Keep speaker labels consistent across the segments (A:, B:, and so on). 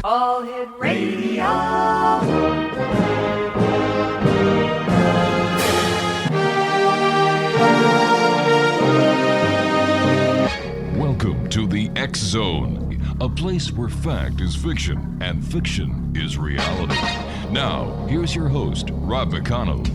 A: All Hit Radio.
B: Welcome to the X Zone, a place where fact is fiction and fiction is reality. Now, here's your host, Rob McConnell.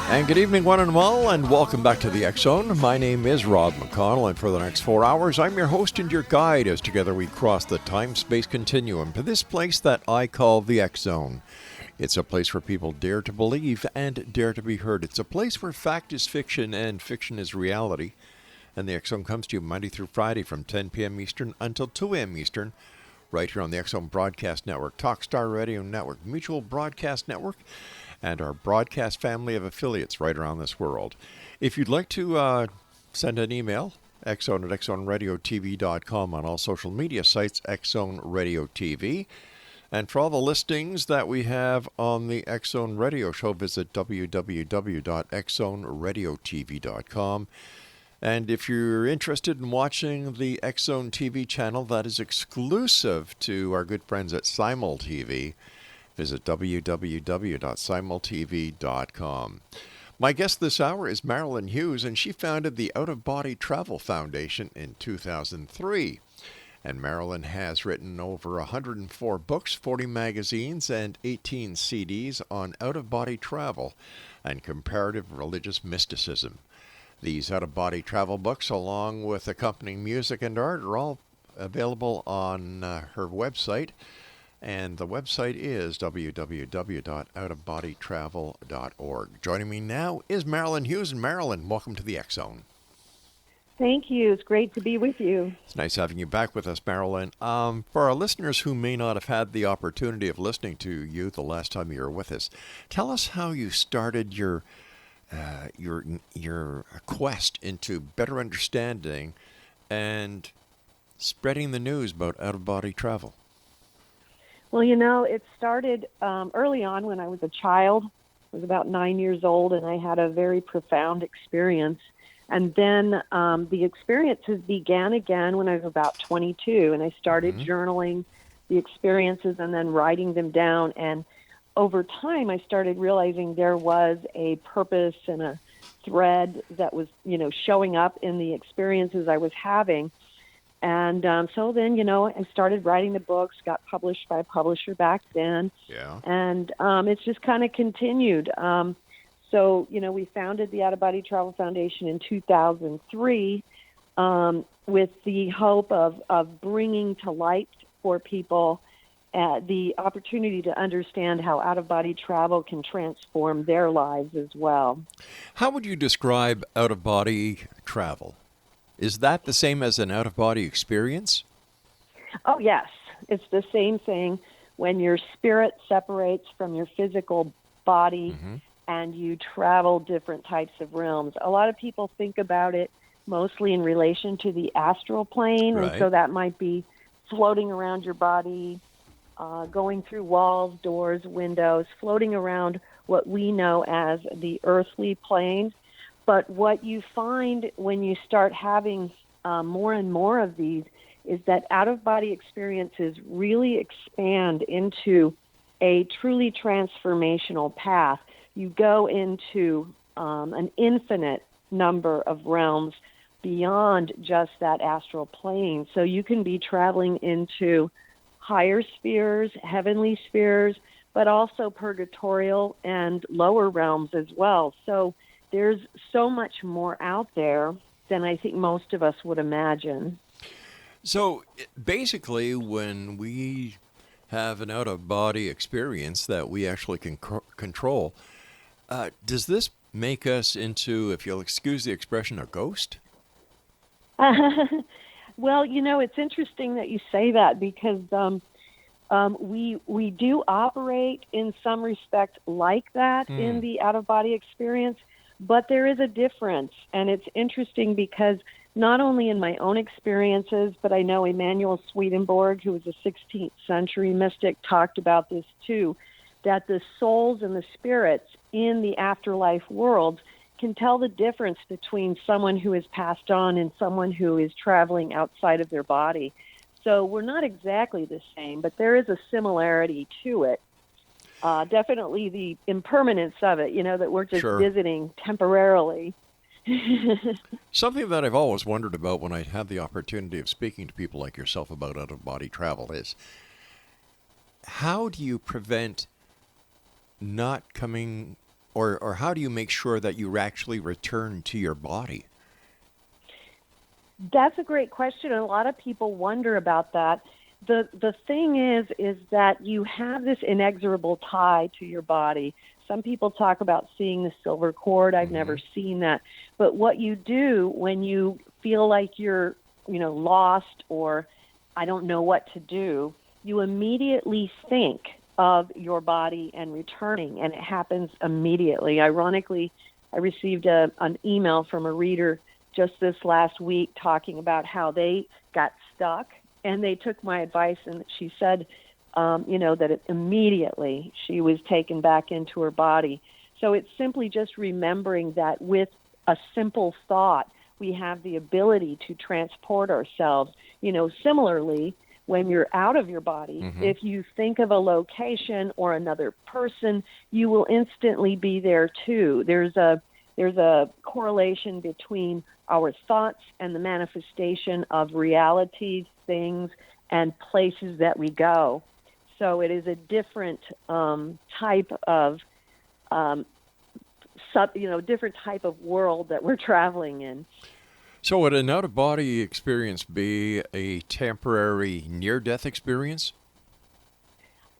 C: And good evening, one and all, and welcome back to the X Zone. My name is Rob McConnell, and for the next 4 hours, I'm your host and your guide as together we cross the time-space continuum to this place that I call the X Zone. It's a place where people dare to believe and dare to be heard. It's a place where fact is fiction and fiction is reality. And the X Zone comes to you Monday through Friday from 10 p.m. Eastern until 2 a.m. Eastern, right here on the X Zone Broadcast Network, Talkstar Radio Network, Mutual Broadcast Network, and our broadcast family of affiliates right around this world. If you'd like to send an email, xzone at xzoneradiotv.com, on all social media sites, Xzone Radio TV. And for all the listings that we have on the X Zone Radio Show, visit www.xzoneradiotv.com. And if you're interested in watching the X Zone TV channel that is exclusive to our good friends at Simul TV, visit www.simultv.com. My guest this hour is MARILYNN Hughes, and she founded the Out of Body Travel Foundation in 2003. And MARILYNN has written over 104 books, 40 magazines, and 18 CDs on out-of-body travel and comparative religious mysticism. These out-of-body travel books, along with accompanying music and art, are all available on her website. And the website is www.outofbodytravel.org. Joining me now is MARILYNN Hughes. And MARILYNN, welcome to the X Zone.
D: Thank you. It's great to be with you.
C: It's nice having you back with us, MARILYNN. For our listeners who may not have had the opportunity of listening to you the last time you were with us, tell us how you started your quest into better understanding and spreading the news about out-of-body travel.
D: Well, you know, it started early on when I was a child. I was about 9 years old, and I had a very profound experience. And then the experiences began again when I was about 22, and I started journaling the experiences and then writing them down. And over time, I started realizing there was a purpose and a thread that was, showing up in the experiences I was having. And so then, I started writing the books, got published by a publisher back then.
C: Yeah.
D: And it's just kind of continued. So, we founded the Out of Body Travel Foundation in 2003 with the hope of bringing to light for people the opportunity to understand how out-of-body travel can transform their lives as well.
C: How would you describe out-of-body travel? Is that the same as an out-of-body experience?
D: Oh, yes. It's the same thing when your spirit separates from your physical body and you travel different types of realms. A lot of people think about it mostly in relation to the astral plane,
C: Right.
D: and so that might be floating around your body, going through walls, doors, windows, floating around what we know as the earthly plane. But what you find when you start having more and more of these is that out-of-body experiences really expand into a truly transformational path. You go into an infinite number of realms beyond just that astral plane. So you can be traveling into higher spheres, heavenly spheres, but also purgatorial and lower realms as well. So there's so much more out there. than I think most of us would imagine.
C: So basically, when we have an out-of-body experience that we actually can control, does this make us into, if you'll excuse the expression, a ghost?
D: Well, it's interesting that you say that because we do operate in some respect like that in the out-of-body experience, but there is a difference. And it's interesting because not only in my own experiences, but I know Emanuel Swedenborg, who was a 16th century mystic, talked about this too, that the souls and the spirits in the afterlife world can tell the difference between someone who has passed on and someone who is traveling outside of their body. So we're not exactly the same, but there is a similarity to it. Definitely the impermanence of it, that we're just visiting temporarily.
C: Something that I've always wondered about when I have the opportunity of speaking to people like yourself about out-of-body travel is, how do you prevent not coming, or how do you make sure that you actually return to your body?
D: That's a great question, and a lot of people wonder about that. The thing is that you have this inexorable tie to your body. Some people talk about seeing the silver cord. I've never seen that. But what you do when you feel like you're, lost or I don't know what to do, you immediately think of your body and returning, and it happens immediately. Ironically, I received an email from a reader just this last week talking about how they got stuck, and they took my advice, and she said, that immediately she was taken back into her body. So it's simply just remembering that with a simple thought, we have the ability to transport ourselves. Similarly, when you're out of your body, if you think of a location or another person, you will instantly be there too. There's a correlation between our thoughts and the manifestation of realities, things, and places that we go. So it is a different type of different type of world that we're traveling in.
C: So would an out-of-body experience be a temporary near-death experience?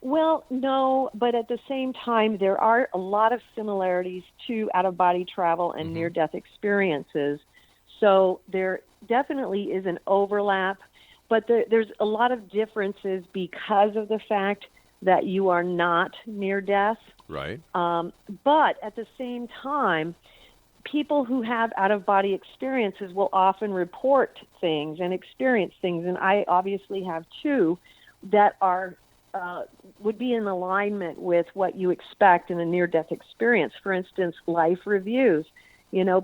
D: Well, no, but at the same time, there are a lot of similarities to out-of-body travel and near-death experiences. So there definitely is an overlap, but there's a lot of differences because of the fact that you are not near death.
C: Right.
D: But at the same time, people who have out-of-body experiences will often report things and experience things, and I obviously have too, that are would be in alignment with what you expect in a near-death experience. For instance, life reviews.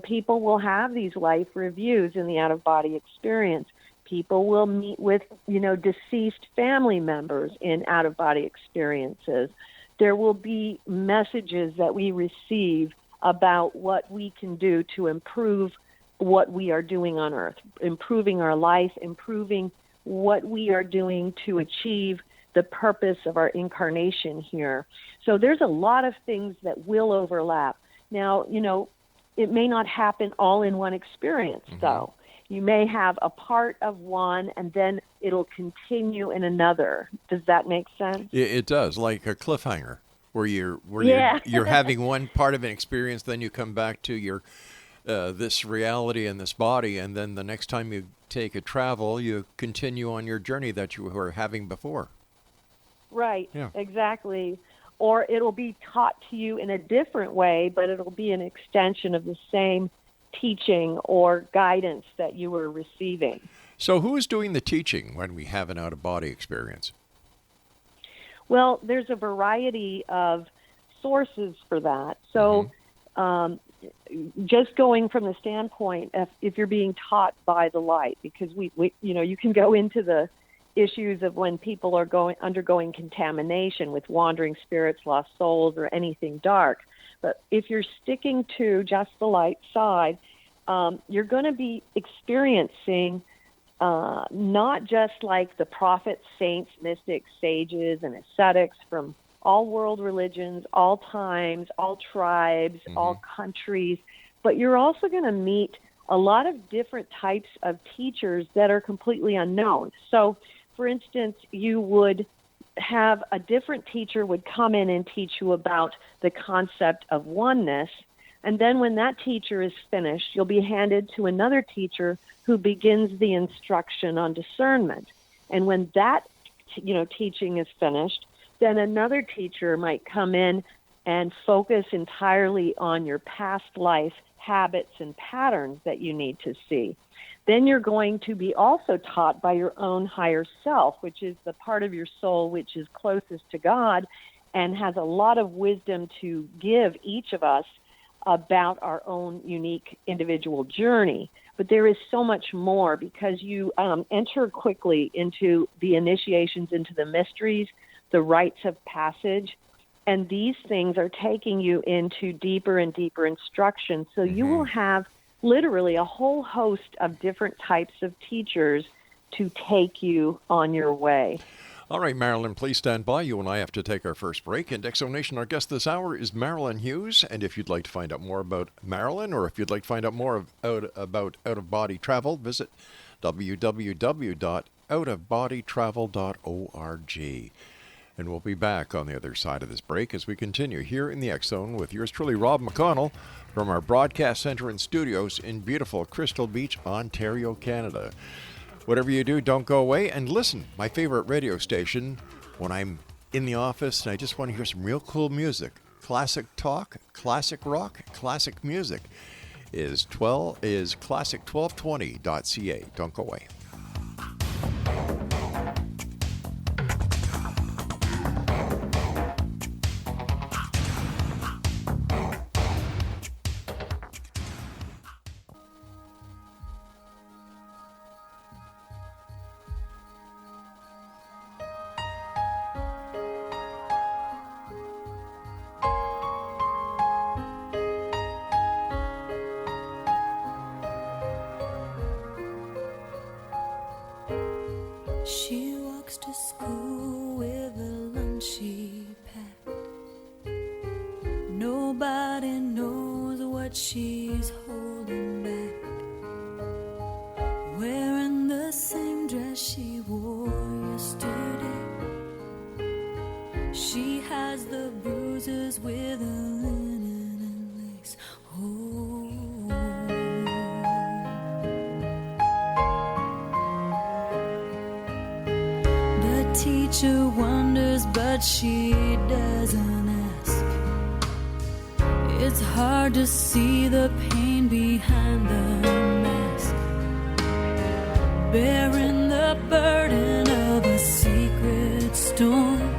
D: People will have these life reviews in the out-of-body experience. People will meet with, deceased family members in out-of-body experiences. There will be messages that we receive about what we can do to improve what we are doing on Earth, improving our life, improving what we are doing to achieve the purpose of our incarnation here. So there's a lot of things that will overlap. Now, it may not happen all in one experience, though. You may have a part of one, and then it'll continue in another. Does that make sense?
C: It does, like a cliffhanger, where you're having one part of an experience, then you come back to your this reality and this body, and then the next time you take a travel, you continue on your journey that you were having before.
D: Right.
C: Yeah.
D: Exactly. Or it'll be taught to you in a different way, but it'll be an extension of the same teaching or guidance that you were receiving.
C: So who is doing the teaching when we have an out-of-body experience?
D: Well, there's a variety of sources for that. So just going from the standpoint, if you're being taught by the light, because we you can go into the issues of when people are undergoing contamination with wandering spirits, lost souls, or anything dark. But if you're sticking to just the light side, you're going to be experiencing not just like the prophets, saints, mystics, sages, and ascetics from all world religions, all times, all tribes, all countries, but you're also going to meet a lot of different types of teachers that are completely unknown. So, for instance, you would have a different teacher would come in and teach you about the concept of oneness. And then when that teacher is finished, you'll be handed to another teacher who begins the instruction on discernment. And when that, teaching is finished, then another teacher might come in and focus entirely on your past life habits and patterns that you need to see. Then you're going to be also taught by your own higher self, which is the part of your soul which is closest to God and has a lot of wisdom to give each of us about our own unique individual journey. But there is so much more because you enter quickly into the initiations into the mysteries, the rites of passage, and these things are taking you into deeper and deeper instruction. So you will have literally a whole host of different types of teachers to take you on your way.
C: All right, Marilyn, please stand by. You and I have to take our first break. And Exonation, our guest this hour is Marilynn Hughes. And if you'd like to find out more about Marilynn, or if you'd like to find out more about out-of-body travel, visit www.outofbodytravel.org. And we'll be back on the other side of this break as we continue here in the X Zone with yours truly, Rob McConnell, from our broadcast center and studios in beautiful Crystal Beach, Ontario, Canada. Whatever you do, don't go away and listen. My favorite radio station when I'm in the office and I just want to hear some real cool music. Classic talk, classic rock, classic music is classic1220.ca. Don't go away.
E: She walks to school with a lunch she packed. Nobody knows what she's holding back. Wearing the same dress she wore yesterday. She has the bruises with a linen and lace. Teacher wonders, but she doesn't ask. It's hard to see the pain behind the mask, bearing the burden of a secret storm.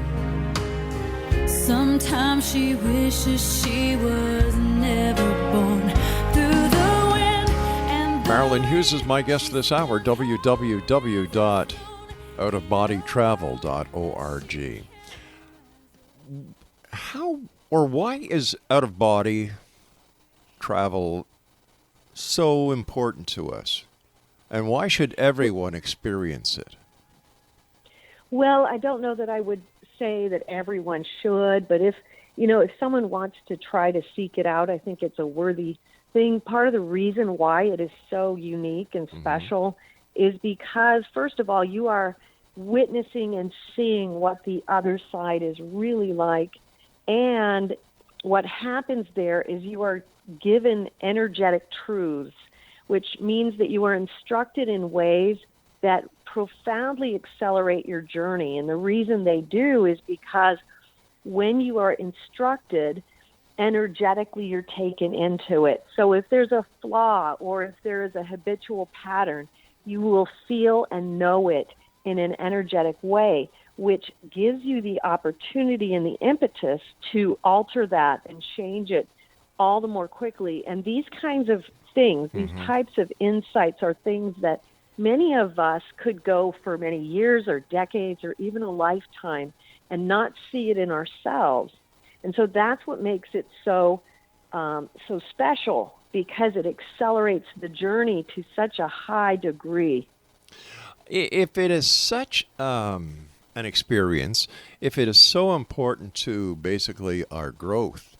E: Sometimes she wishes she was never born. Through the wind and
C: Marilynn Hughes is my guest this hour. www.outofbodytravel.org. How or why is out-of-body travel so important to us? And why should everyone experience it?
D: Well, I don't know that I would say that everyone should, but if someone wants to try to seek it out, I think it's a worthy thing. Part of the reason why it is so unique and special is because, first of all, you are witnessing and seeing what the other side is really like. And what happens there is you are given energetic truths, which means that you are instructed in ways that profoundly accelerate your journey. And the reason they do is because when you are instructed, energetically you're taken into it. So if there's a flaw or if there is a habitual pattern, you will feel and know it in an energetic way, which gives you the opportunity and the impetus to alter that and change it all the more quickly. And these kinds of things, these types of insights are things that many of us could go for many years or decades or even a lifetime and not see it in ourselves. And so that's what makes it so special, because it accelerates the journey to such a high degree.
C: If it is such an experience, if it is so important to basically our growth,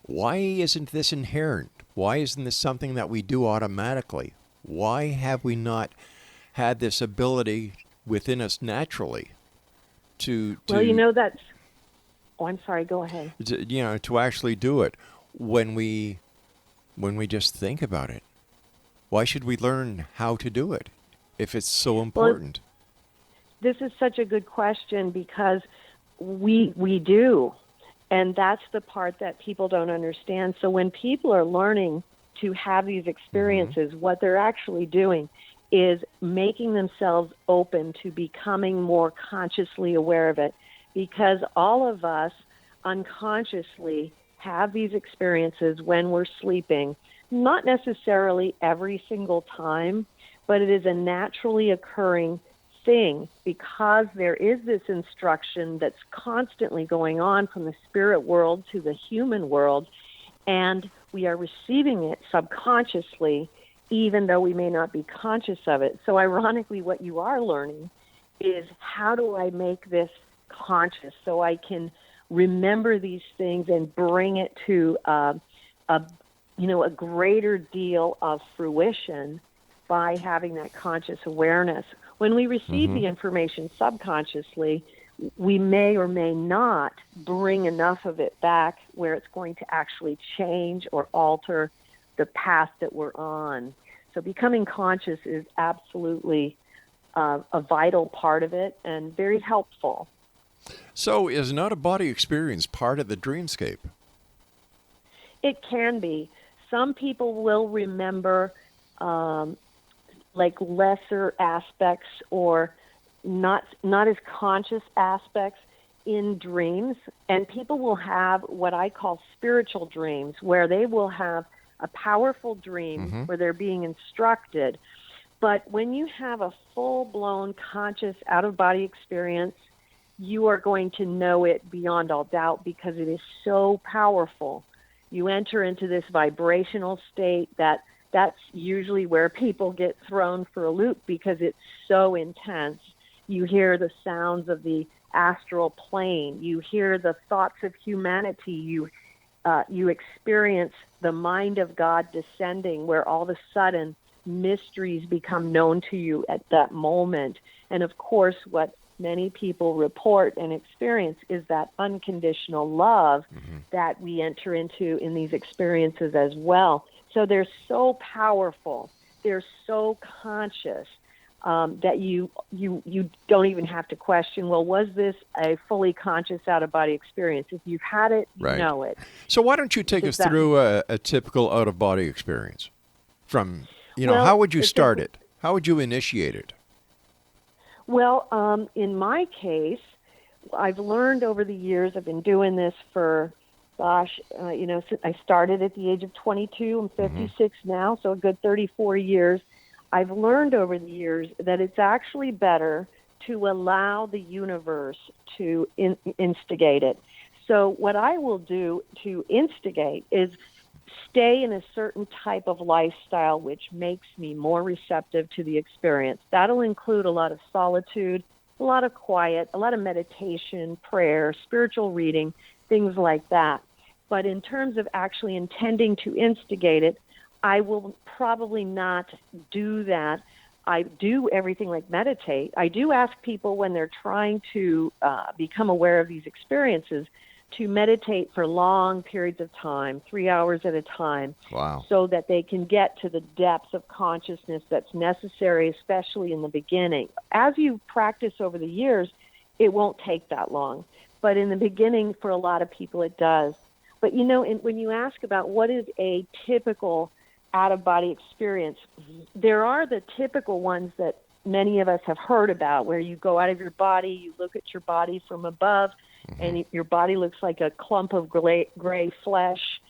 C: why isn't this inherent Why isn't this something that we do automatically? Why have we not had this ability within us naturally to
D: Well, that's... Oh, I'm sorry. Go ahead.
C: to actually do it when we just think about it? Why should we learn how to do it if it's so important?
D: This is such a good question because we do. And that's the part that people don't understand. So when people are learning to have these experiences, what they're actually doing is making themselves open to becoming more consciously aware of it. Because all of us unconsciously have these experiences when we're sleeping, not necessarily every single time, but it is a naturally occurring thing because there is this instruction that's constantly going on from the spirit world to the human world, and we are receiving it subconsciously, even though we may not be conscious of it. So ironically, what you are learning is how do I make this conscious so I can remember these things and bring it to a greater deal of fruition by having that conscious awareness. When we receive the information subconsciously, we may or may not bring enough of it back where it's going to actually change or alter the path that we're on. So becoming conscious is absolutely a vital part of it and very helpful.
C: So is an out-of-body experience part of the dreamscape?
D: It can be. Some people will remember like lesser aspects or not as conscious aspects in dreams, and people will have what I call spiritual dreams, where they will have a powerful dream where they're being instructed. But when you have a full-blown conscious out-of-body experience, you are going to know it beyond all doubt because it is so powerful. You enter into this vibrational state that's usually where people get thrown for a loop because it's so intense. You hear the sounds of the astral plane. You hear the thoughts of humanity. You experience the mind of God descending, where all of a sudden mysteries become known to you at that moment. And of course, what many people report and experience is that unconditional love that we enter into in these experiences as well. So they're so powerful, they're so conscious that you don't even have to question, well, was this a fully conscious out-of-body experience? If you've had it, you know it.
C: So why don't you take us through a typical out-of-body experience? From, how would you start it? How would you initiate it?
D: Well, in my case, I've learned over the years, I've been doing this for, I started at the age of 22. I'm 56 now, so a good 34 years. I've learned over the years that it's actually better to allow the universe to instigate it. So what I will do to instigate is stay in a certain type of lifestyle which makes me more receptive to the experience. That'll include a lot of solitude, a lot of quiet, a lot of meditation, prayer, spiritual reading, things like that. But in terms of actually intending to instigate it, I will probably not do that. I do everything like meditate. I do ask people when they're trying to become aware of these experiences to meditate for long periods of time, 3 hours at a time, so that they can get to the depths of consciousness that's necessary, especially in the beginning. As you practice over the years, it won't take that long. But in the beginning, for a lot of people, it does. But, when you ask about what is a typical out-of-body experience, there are the typical ones that many of us have heard about, where you go out of your body, you look at your body from above, and your body looks like a clump of gray flesh.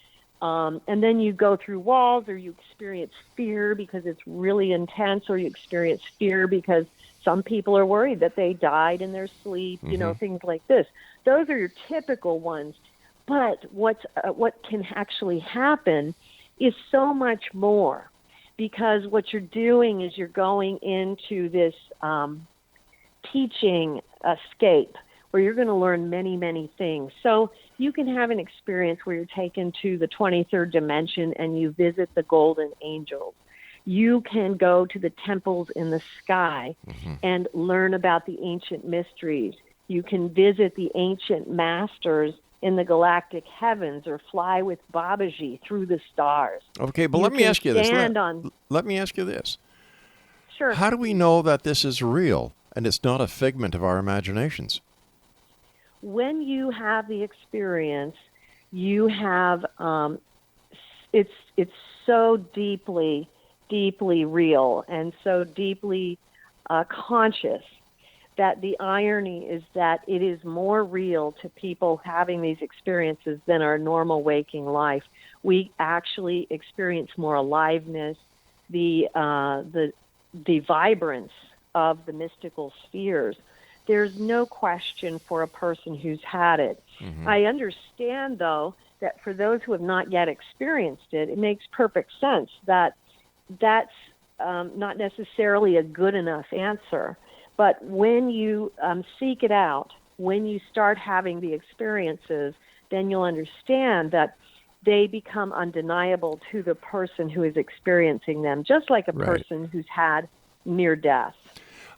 D: And then you go through walls, or you experience fear because it's really intense, or you experience fear because some people are worried that they died in their sleep, things like this. Those are your typical ones. But what can actually happen is so much more, because what you're doing is you're going into this teaching escape where you're going to learn many, many things. So You can have an experience where you're taken to the 23rd dimension and you visit the golden angels. You can go to the temples in the sky and learn about the ancient mysteries. You can visit the ancient masters in the galactic heavens or fly with Babaji through the stars.
C: Okay, but let me ask you this.
D: Let
C: me ask you this.
D: Sure.
C: How do we know that this is real and it's not a figment of our imaginations?
D: When you have the experience, you have it's so deeply real and so deeply conscious that the irony is that it is more real to people having these experiences than our normal waking life. We actually experience more aliveness, the vibrance of the mystical spheres. There's no question for a person who's had it. I understand, though, that for those who have not yet experienced it, it makes perfect sense that that's not necessarily a good enough answer. But when you seek it out, when you start having the experiences, then you'll understand that they become undeniable to the person who is experiencing them, just like a person who's had near death.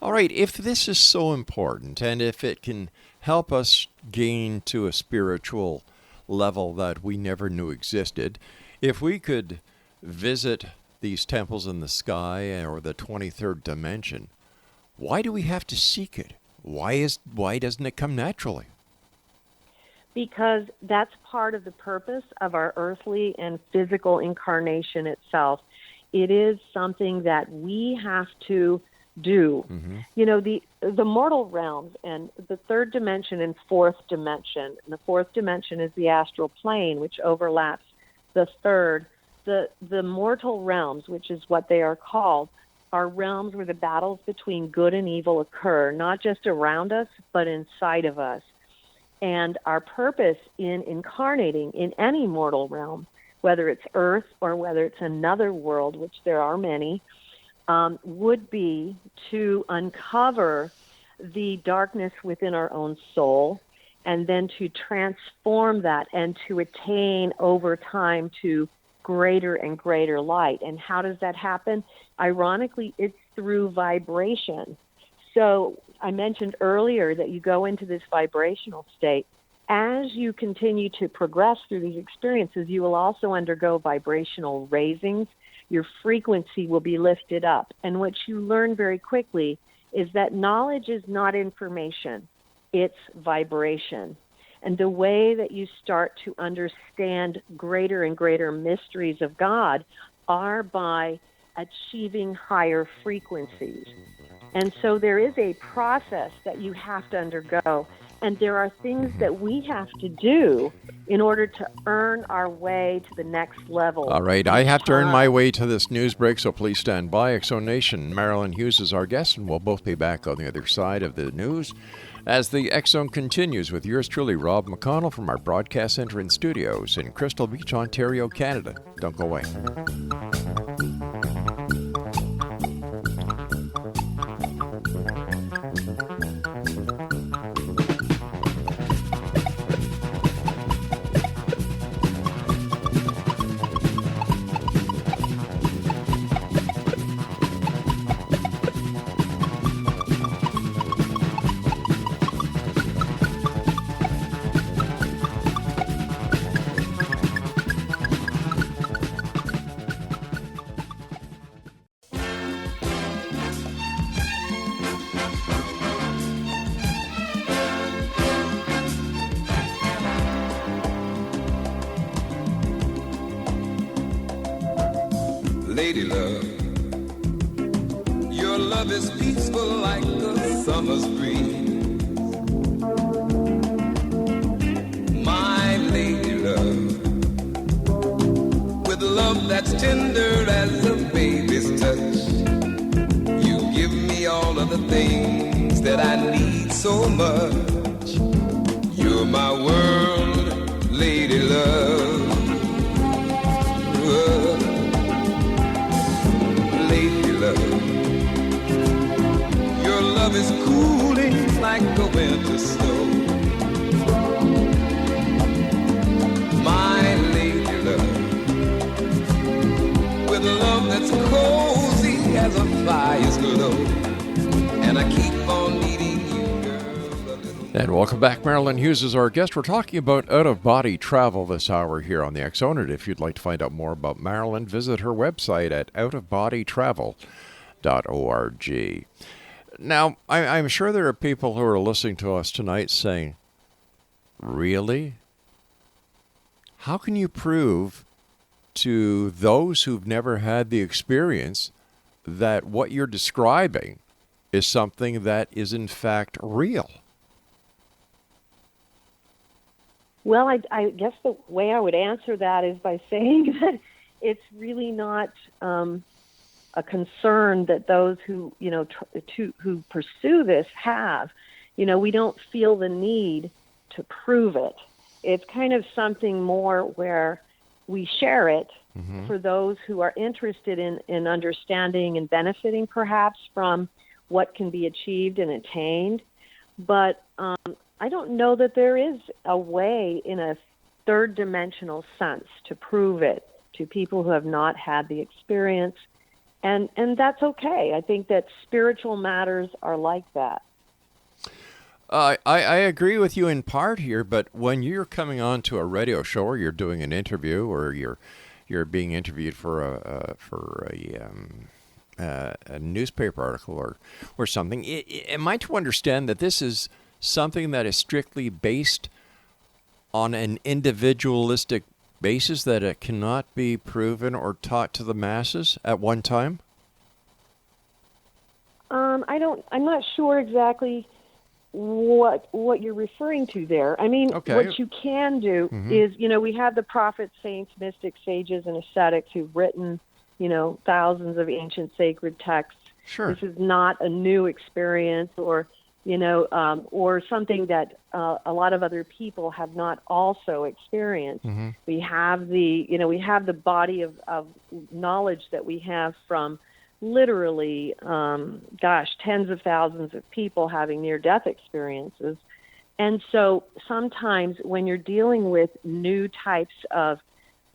C: All right, if this is so important and if it can help us gain to a spiritual level that we never knew existed, if we could visit these temples in the sky or the 23rd dimension, why do we have to seek it? Why doesn't it come naturally?
D: Because that's part of the purpose of our earthly and physical incarnation itself. It is something that we have to do. You know, the mortal realms and the third dimension and fourth dimension. And the fourth dimension is the astral plane, which overlaps the third. The mortal realms, which is what they are called, are realms where the battles between good and evil occur, not just around us, but inside of us. And our purpose in incarnating in any mortal realm, whether it's Earth or whether it's another world, which there are many, would be to uncover the darkness within our own soul and then to transform that and to attain over time to greater and greater light. And how does that happen? Ironically, it's through vibration. So I mentioned earlier that you go into this vibrational state. As you continue to progress through these experiences, you will also undergo vibrational raisings. Your frequency will be lifted up. And what you learn very quickly is that knowledge is not information, it's vibration. And the way that you start to understand greater and greater mysteries of God are by achieving higher frequencies. And so there is a process that you have to undergo. And there are things that we have to do in order to earn our way to the next level.
C: All right, I have to earn my way to this news break, so please stand by. X-Zone Nation, Marilyn Hughes is our guest, and we'll both be back on the other side of the news as the X-Zone continues with yours truly, Rob McConnell, from our broadcast center and studios in Crystal Beach, Ontario, Canada. Don't go away.
F: Lady love, your love is peaceful like a summer's breeze. My lady love, with love that's tender as a baby's touch, you give me all of the things that I need so much. You're my world, lady love. Your love is cooling like a winter snow. that's cozy as a fire's glow. And I keep on needing you, girl, a little.
C: And welcome back. Marilyn Hughes is our guest. We're talking about out-of-body travel this hour here on the X Zone. And if you'd like to find out more about Marilyn, visit her website at outofbodytravel.org. Now, I'm sure there are people who are listening to us tonight saying, really? How can you prove to those who've never had the experience that what you're describing is something that is in fact real?
D: Well, I guess the way I would answer that is by saying that it's really not a concern that those who, who pursue this have. We don't feel the need to prove it. It's kind of something more where we share it for those who are interested in understanding and benefiting perhaps from what can be achieved and attained. But I don't know that there is a way in a third dimensional sense to prove it to people who have not had the experience. And that's okay. I think that spiritual matters are like that.
C: I agree with you in part here, but when you're coming on to a radio show or you're doing an interview or you're being interviewed for a newspaper article or something, am I to understand that this is something that is strictly based on an individualistic basis, that it cannot be proven or taught to the masses at one time?
D: I'm not sure exactly what you're referring to there. I mean, what you can do is, we have the prophets, saints, mystics, sages, and ascetics who've written, thousands of ancient sacred texts.
C: Sure.
D: This is not a new experience or something that a lot of other people have not also experienced. We have the body of knowledge that we have from literally, tens of thousands of people having near-death experiences. And so sometimes when you're dealing with new types of,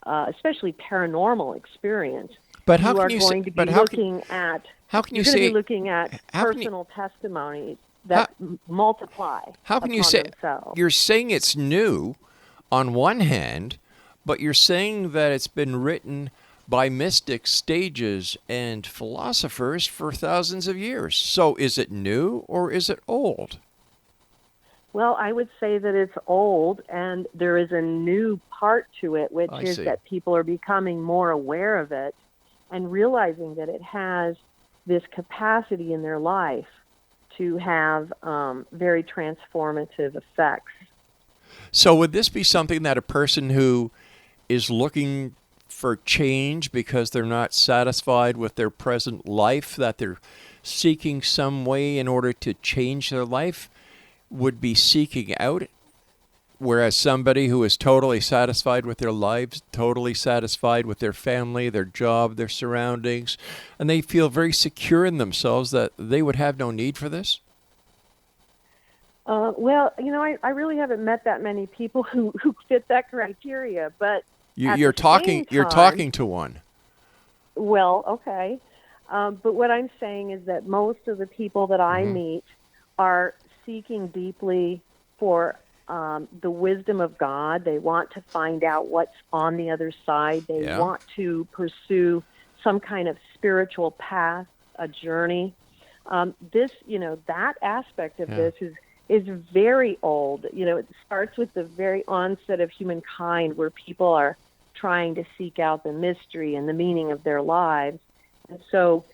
D: especially paranormal experience,
C: but how
D: you
C: can
D: are
C: you
D: going
C: say,
D: to be looking at
C: looking
D: at personal testimonies that multiply.
C: How can you say
D: themselves.
C: You're saying it's new on one hand, but you're saying that it's been written by mystics, sages, and philosophers for thousands of years. So is it new or is it old?
D: Well, I would say that it's old, and there is a new part to it, which is that people are becoming more aware of it and realizing that it has this capacity in their life to have very transformative effects.
C: So would this be something that a person who is looking for change because they're not satisfied with their present life, that they're seeking some way in order to change their life, would be seeking out, whereas somebody who is totally satisfied with their lives, totally satisfied with their family, their job, their surroundings, and they feel very secure in themselves, that they would have no need for this?
D: Well, I really haven't met that many people who fit that criteria, but
C: you're talking to one.
D: Well, okay. But what I'm saying is that most of the people that I meet are seeking deeply for the wisdom of God. They want to find out what's on the other side. They want to pursue some kind of spiritual path, a journey. That aspect of this is very old. It starts with the very onset of humankind, where people are trying to seek out the mystery and the meaning of their lives. And so,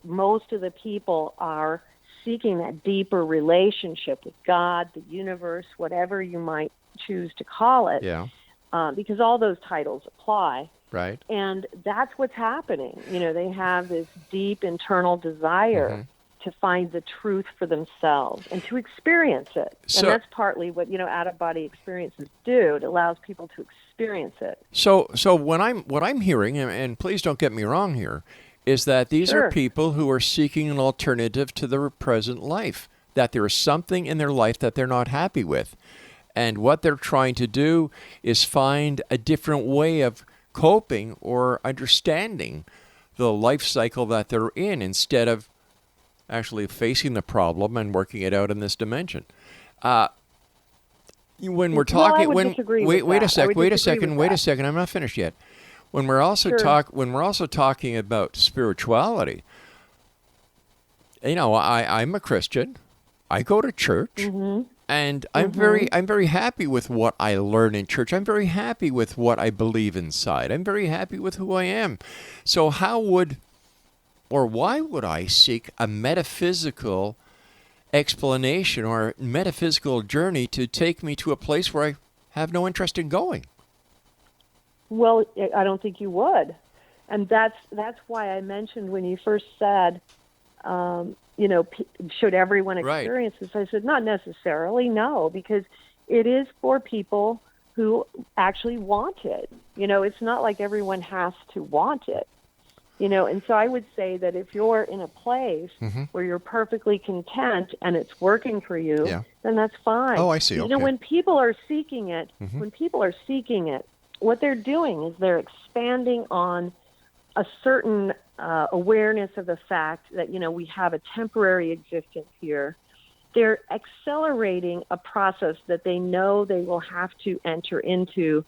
D: most of the people are seeking that deeper relationship with God, the universe, whatever you might choose to call it, because all those titles apply.
C: Right.
D: And that's what's happening. They have this deep internal desire to find the truth for themselves and to experience it. And that's partly what, out-of-body experiences do. It allows people to experience it.
C: So what I'm hearing, and please don't get me wrong here, is that these are people who are seeking an alternative to their present life, that there is something in their life that they're not happy with. And what they're trying to do is find a different way of coping or understanding the life cycle that they're in instead of actually facing the problem and working it out in this dimension. When we're talking,
D: I would disagree with
C: wait a
D: that.
C: second, I'm not finished yet. When we're also talking about spirituality, I'm a Christian. I go to church, and I'm very happy with what I learn in church. I'm very happy with what I believe inside. I'm very happy with who I am. So why would I seek a metaphysical explanation or metaphysical journey to take me to a place where I have no interest in going?
D: Well, I don't think you would. And that's why I mentioned when you first said, should everyone experience this? I said, not necessarily, no, because it is for people who actually want it. It's not like everyone has to want it. And so I would say that if you're in a place where you're perfectly content and it's working for you, then that's fine.
C: Oh, I see. Okay.
D: When people are seeking it, what they're doing is they're expanding on a certain awareness of the fact that, we have a temporary existence here. They're accelerating a process that they know they will have to enter into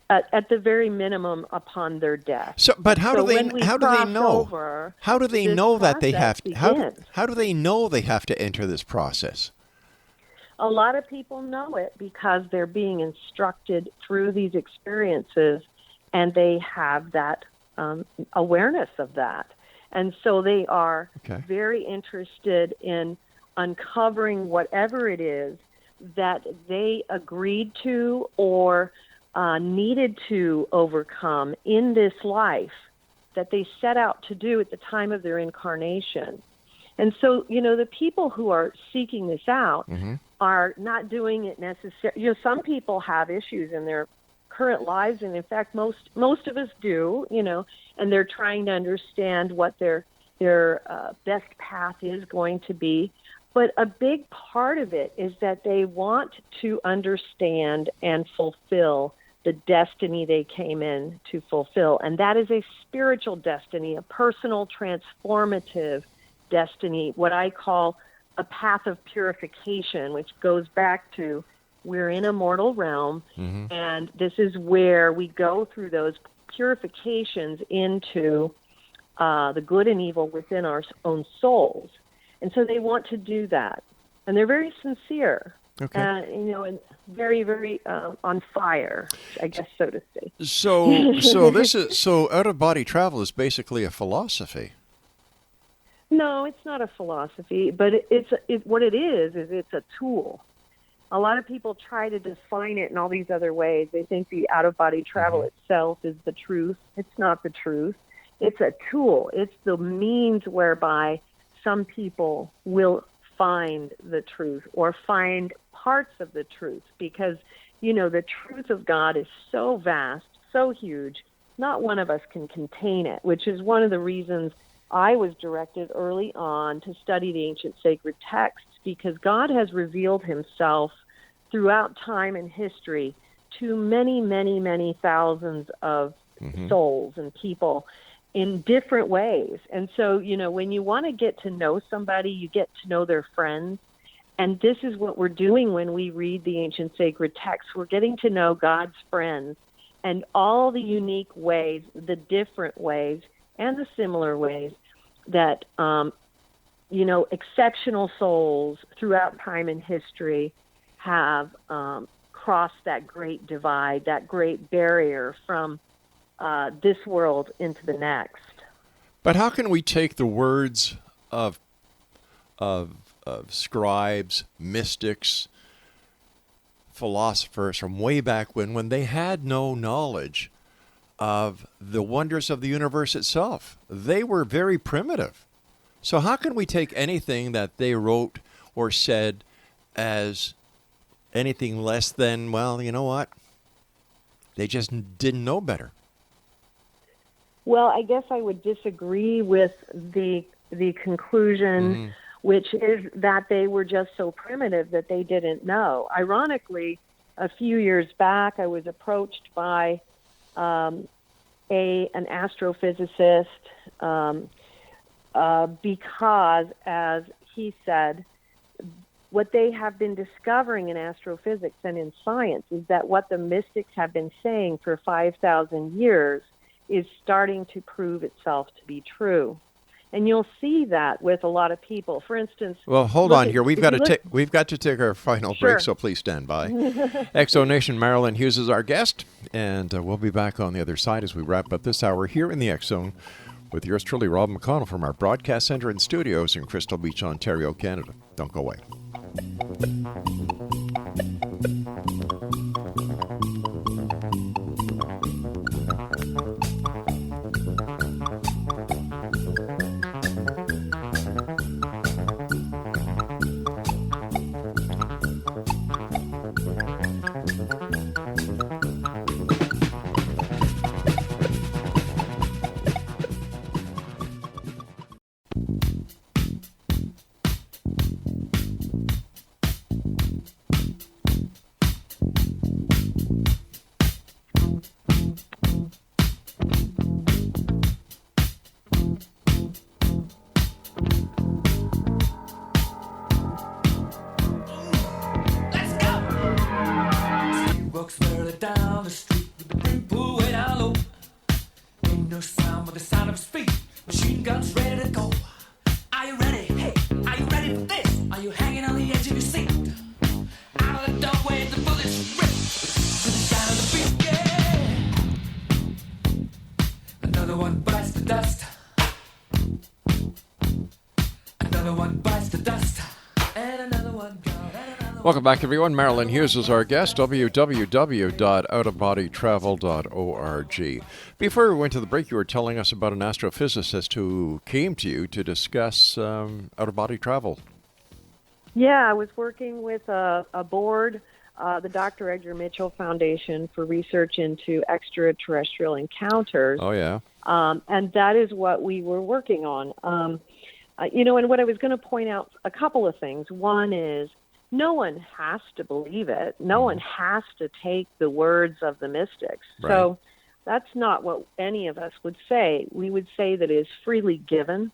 D: at the very minimum upon their death.
C: So, but how do they know? How do they know that they have to? How do they know they have to enter this process?
D: A lot of people know it because they're being instructed through these experiences, and they have that awareness of that. And so they are very interested in uncovering whatever it is that they agreed to or needed to overcome in this life that they set out to do at the time of their incarnation. And so, the people who are seeking this out are not doing it necessarily. Some people have issues in their current lives, and in fact, most of us do, and they're trying to understand what their best path is going to be. But a big part of it is that they want to understand and fulfill the destiny they came in to fulfill. And that is a spiritual destiny, a personal transformative destiny, what I call a path of purification, which goes back to we're in a mortal realm, and this is where we go through those purifications into the good and evil within our own souls. And so they want to do that. And they're very sincere. Okay. And very, very on fire, I guess, so to say. So
C: out of body travel is basically a philosophy.
D: No, it's not a philosophy, but what it is it's a tool. A lot of people try to define it in all these other ways. They think the out of body travel itself is the truth. It's not the truth. It's a tool. It's the means whereby some people will find the truth or find parts of the truth, because the truth of God is so vast, so huge, not one of us can contain it, which is one of the reasons I was directed early on to study the ancient sacred texts, because God has revealed himself throughout time and history to many, many, many thousands of souls and people in different ways. And so, when you want to get to know somebody, you get to know their friends. And this is what we're doing when we read the ancient sacred texts. We're getting to know God's friends and all the unique ways, the different ways, and the similar ways that, exceptional souls throughout time and history have crossed that great divide, that great barrier from this world into the next.
C: But how can we take the words of scribes, mystics, philosophers from way back when they had no knowledge of the wonders of the universe itself? They were very primitive. So how can we take anything that they wrote or said as anything less than, well, you know what? They just didn't know better.
D: Well, I guess I would disagree with the conclusion, which is that they were just so primitive that they didn't know. Ironically, a few years back, I was approached by an astrophysicist because, as he said, what they have been discovering in astrophysics and in science is that what the mystics have been saying for 5,000 years is starting to prove itself to be true. And you'll see that with a lot of people. For instance,
C: well, hold on here. We've got to take our final
D: Sure.
C: break, so please stand by. Exo Nation, MARILYNN Hughes is our guest, and we'll be back on the other side as we wrap up this hour here in the X Zone with yours truly, Rob McConnell, from our broadcast center and studios in Crystal Beach, Ontario, Canada. Don't go away.
G: Walks further down the street with the brim pulled way down low. Ain't no sound but the sound of his feet. Machine guns ready to go. Are you ready? Hey, are you ready for this? Are you hanging on the edge of your seat? Out of the doorway, the bullets rip to the sound of the beat. Yeah. Another one bites the dust. Another one bites the dust. And another one gone.
C: Welcome back, everyone. MARILYNN Hughes is our guest, www.outofbodytravel.org. Before we went to the break, you were telling us about an astrophysicist who came to you to discuss out-of-body travel.
D: Yeah, I was working with a board, the Dr. Edgar Mitchell Foundation for Research into Extraterrestrial Encounters.
C: Oh, yeah.
D: And that is what we were working on. And what I was going to point out, a couple of things. One is, no one has to believe it. No one has to take the words of the mystics.
C: Right.
D: So that's not what any of us would say. We would say that it is freely given.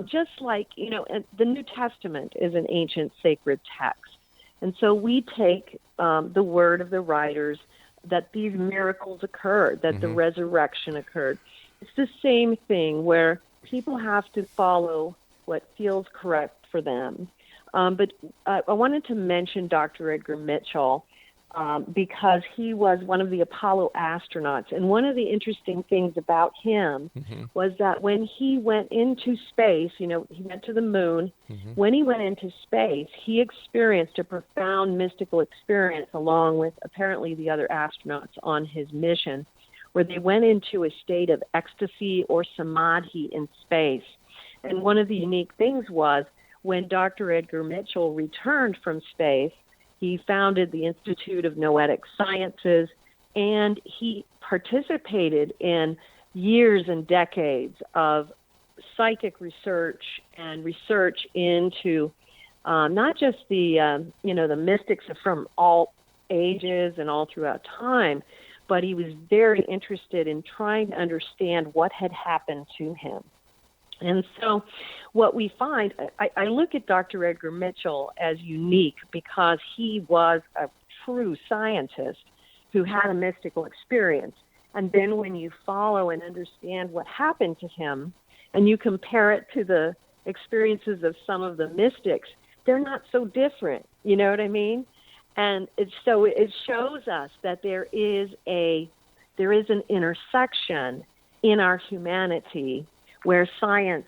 D: Just like, the New Testament is an ancient sacred text. And so we take the word of the writers that these miracles occurred, that the resurrection occurred. It's the same thing where people have to follow what feels correct for them. But I wanted to mention Dr. Edgar Mitchell because he was one of the Apollo astronauts. And one of the interesting things about him was that when he went into space, he went to the moon. When he went into space, he experienced a profound mystical experience along with apparently the other astronauts on his mission, where they went into a state of ecstasy or samadhi in space. And one of the unique things was, when Dr. Edgar Mitchell returned from space, he founded the Institute of Noetic Sciences, and he participated in years and decades of psychic research and research into not just the mystics from all ages and all throughout time, but he was very interested in trying to understand what had happened to him. And so what we find, I look at Dr. Edgar Mitchell as unique because he was a true scientist who had a mystical experience. And then when you follow and understand what happened to him, and you compare it to the experiences of some of the mystics, they're not so different. You know what I mean? And it shows us that there is an intersection in our humanity where science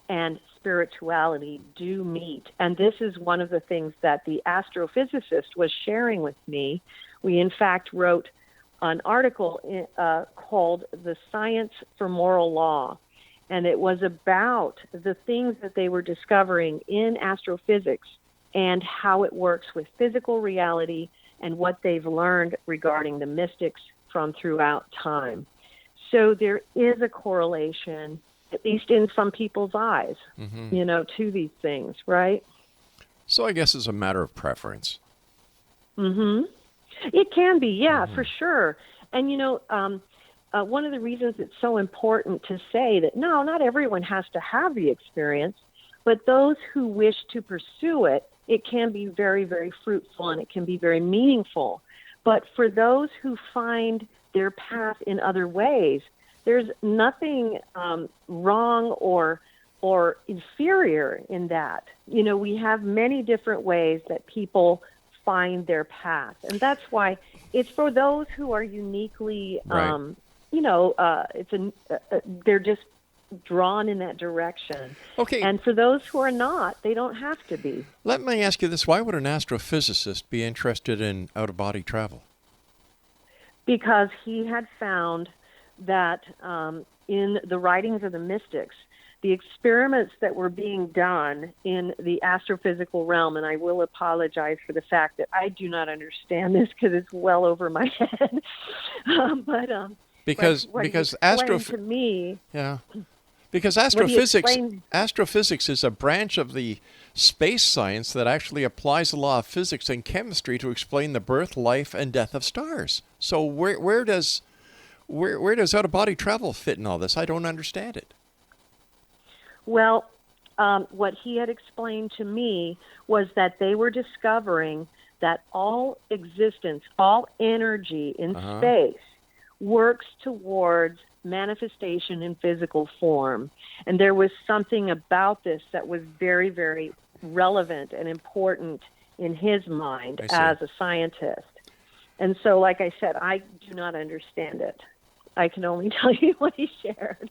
D: and spirituality do meet. And this is one of the things that the astrophysicist was sharing with me. We, in fact, wrote an article called The Science for Moral Law. And it was about the things that they were discovering in astrophysics and how it works with physical reality and what they've learned regarding the mystics from throughout time. So there is a correlation, at least in some people's eyes, to these things, right?
C: So I guess it's a matter of preference.
D: It can be, yeah, for sure. And, one of the reasons it's so important to say that, no, not everyone has to have the experience, but those who wish to pursue it, it can be very, very fruitful and it can be very meaningful. But for those who find their path in other ways, there's nothing wrong or inferior in that. You know, we have many different ways that people find their path, and that's why it's for those who are uniquely,
C: Right.
D: they're just drawn in that direction.
C: Okay.
D: And for those who are not, they don't have to be.
C: Let me ask you this. Why would an astrophysicist be interested in out-of-body travel?
D: Because he had found that in the writings of the mystics, the experiments that were being done in the astrophysical realm, and I will apologize for the fact that I do not understand this because it's well over my head.
C: Because
D: to me,
C: yeah, because
D: what he explained-
C: astrophysics is a branch of the space science that actually applies the law of physics and chemistry to explain the birth, life, and death of stars. So where does out-of-body travel fit in all this? I don't understand it.
D: Well, what he had explained to me was that they were discovering that all existence, all energy in space works towards manifestation in physical form. And there was something about this that was very, very relevant and important in his mind as a scientist. And so, like I said, I do not understand it. I can only tell you what he shared.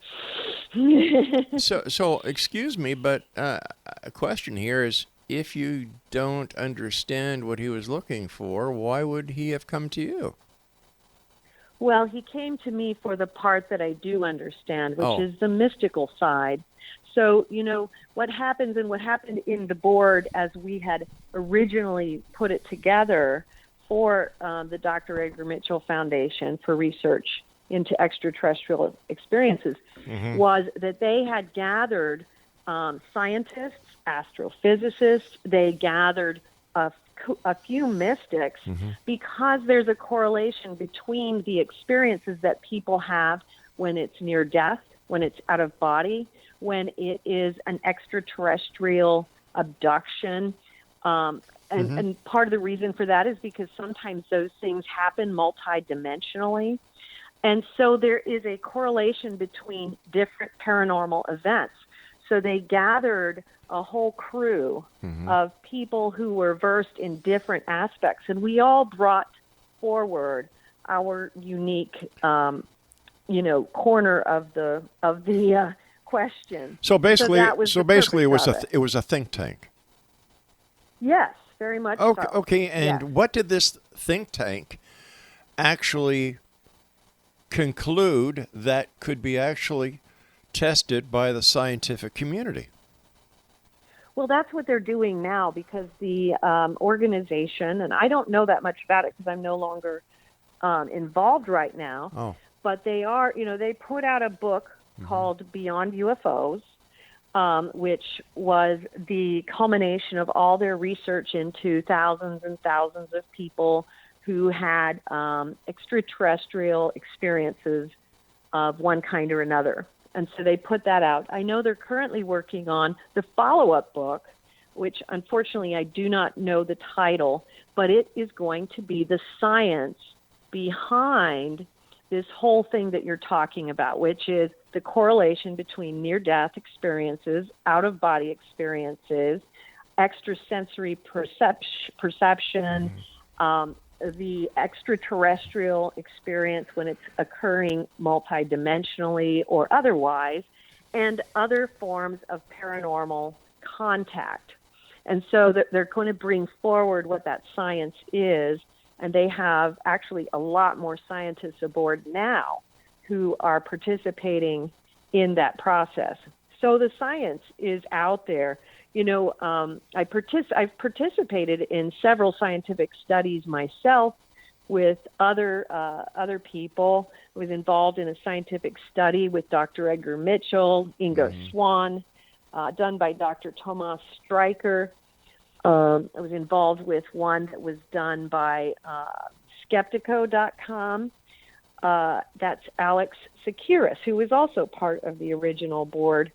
C: So excuse me, but a question here is, if you don't understand what he was looking for, why would he have come to you?
D: Well, he came to me for the part that I do understand, which is the mystical side. So, you know, what happens and what happened in the board as we had originally put it together for the Dr. Edgar Mitchell Foundation for research into extraterrestrial experiences was that they had gathered scientists, astrophysicists, they gathered a few mystics because there's a correlation between the experiences that people have when it's near death, when it's out of body, when it is an extraterrestrial abduction. And part of the reason for that is because sometimes those things happen multidimensionally. And so there is a correlation between different paranormal events. So they gathered a whole crew of people who were versed in different aspects, and we all brought forward our unique, corner of the question.
C: So basically,
D: that was the
C: it was
D: purpose of
C: it was a think tank.
D: Yes, very much
C: Okay,
D: so.
C: okay. And
D: Yes.
C: what did this think tank actually conclude that could be actually tested by the scientific community?
D: Well, that's what they're doing now because the organization, and I don't know that much about it because I'm no longer involved right now, but they are, they put out a book called Beyond UFOs, which was the culmination of all their research into thousands and thousands of people who had extraterrestrial experiences of one kind or another. And so they put that out. I know they're currently working on the follow-up book, which unfortunately I do not know the title, but it is going to be the science behind this whole thing that you're talking about, which is the correlation between near-death experiences, out-of-body experiences, extrasensory perception, the extraterrestrial experience when it's occurring multidimensionally or otherwise, and other forms of paranormal contact. And so they're going to bring forward what that science is, and they have actually a lot more scientists aboard now who are participating in that process. So the science is out there. I've participated in several scientific studies myself with other people. I was involved in a scientific study with Dr. Edgar Mitchell, Ingo Swann, done by Dr. Thomas Streicher. I was involved with one that was done by Skeptico.com. That's Alex Sekiris, who was also part of the original board.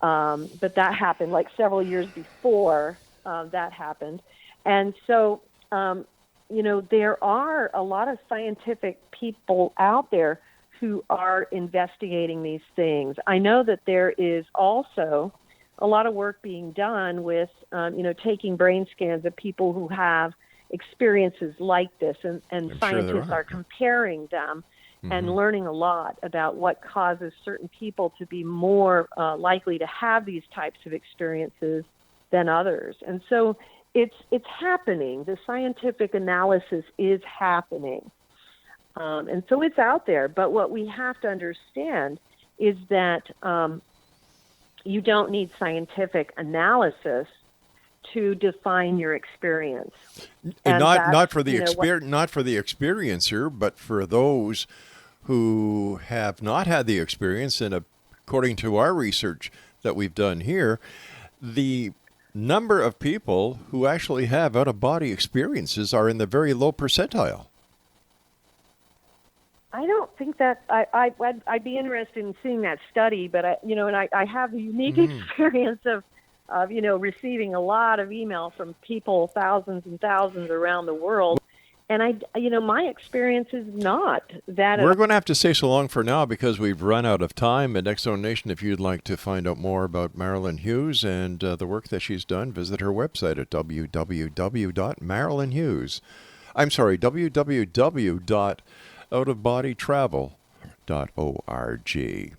D: But that happened like several years before that happened. And so, there are a lot of scientific people out there who are investigating these things. I know that there is also a lot of work being done with, taking brain scans of people who have experiences like this, and scientists are comparing them and learning a lot about what causes certain people to be more likely to have these types of experiences than others. And so it's happening. The scientific analysis is happening. And so it's out there. But what we have to understand is that you don't need scientific analysis to define your experience.
C: And not for the not for the experiencer, but for those who have not had the experience. And according to our research that we've done here, the number of people who actually have out-of-body experiences are in the very low percentile.
D: I don't think that I'd be interested in seeing that study, but I have the unique experience of receiving a lot of email from people, thousands and thousands around the world. And my experience is not that.
C: We're going to have to say so long for now because we've run out of time. And X Zone Nation, if you'd like to find out more about Marilynn Hughes and the work that she's done, visit her website at www.outofbodytravel.org.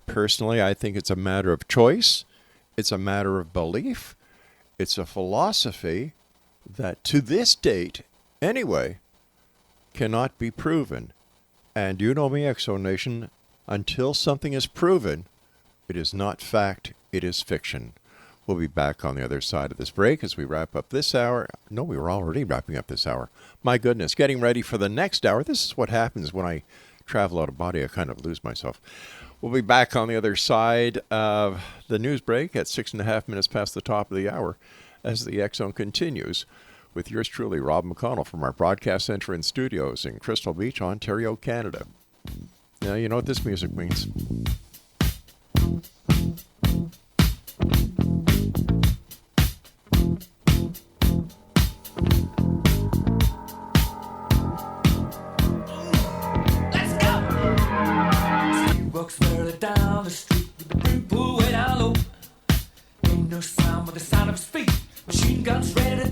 C: Personally, I think it's a matter of choice. It's a matter of belief. It's a philosophy that to this date, anyway, cannot be proven. And you know me, X Zone Nation, until something is proven, it is not fact, it is fiction. We'll be back on the other side of this break as we wrap up this hour. No, we were already wrapping up this hour. My goodness, getting ready for the next hour. This is what happens when I travel out of body. I kind of lose myself. We'll be back on the other side of the news break at 6.5 minutes past the top of the hour as the X Zone continues with yours truly, Rob McConnell, from our broadcast center and studios in Crystal Beach, Ontario, Canada. Now, you know what this music means.
G: Walks further down the street with the brim pulled way down low. Ain't no sound but the sound of his feet. Machine guns ready to